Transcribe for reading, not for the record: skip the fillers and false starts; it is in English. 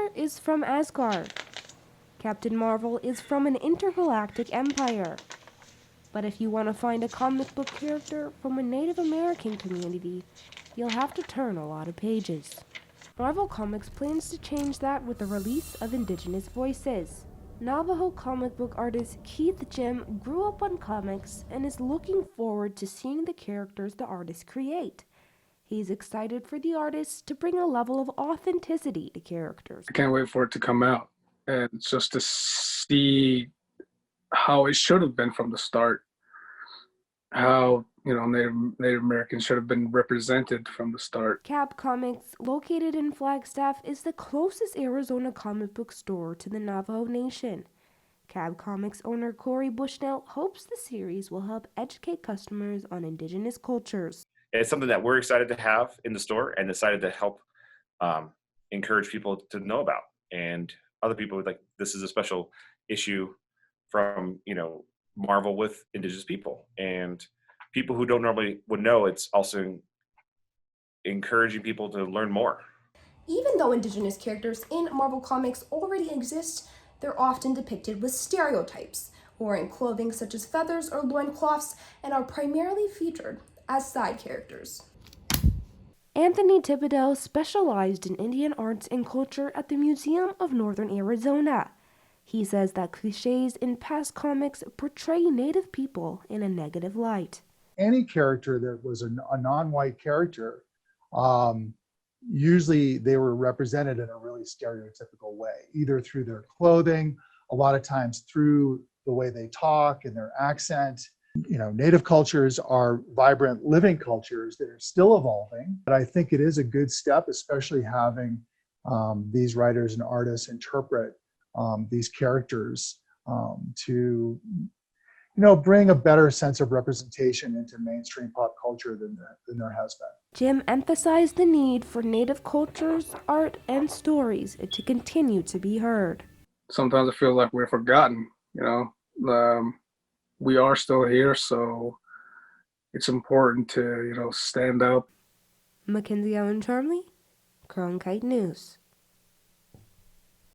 Thor is from Asgard. Captain Marvel is from an intergalactic empire. But if you want to find a comic book character from a Native American community, you'll have to turn a lot of pages. Marvel Comics plans to change that with the release of Indigenous voices. Navajo comic book artist Keith Jim grew up on comics and is looking forward to seeing the characters the artists create. He's excited for the artists to bring a level of authenticity to characters. I can't wait for it to come out and just to see how it should have been from the start. How, Native Americans should have been represented from the start. Cab Comics, located in Flagstaff, is the closest Arizona comic book store to the Navajo Nation. Cab Comics owner Corey Bushnell hopes the series will help educate customers on Indigenous cultures. It's something that we're excited to have in the store and decided to help encourage people to know about. And other people like, this is a special issue from, Marvel with Indigenous people. And people who don't normally would know, it's also encouraging people to learn more. Even though Indigenous characters in Marvel Comics already exist, they're often depicted with stereotypes, wearing clothing such as feathers or loincloths, and are primarily featured as side characters. Anthony Thibodeau specialized in Indian arts and culture at the Museum of Northern Arizona. He says that cliches in past comics portray Native people in a negative light. Any character that was a non-white character, usually they were represented in a really stereotypical way, either through their clothing, a lot of times through the way they talk and their accent. Native cultures are vibrant, living cultures that are still evolving. But I think it is a good step, especially having these writers and artists interpret these characters to, bring a better sense of representation into mainstream pop culture than there has been. Jim emphasized the need for Native cultures, art, and stories to continue to be heard. Sometimes I feel like we're forgotten, we are still here, so it's important to, stand up. McKenzie Allen-Charmley, Cronkite News.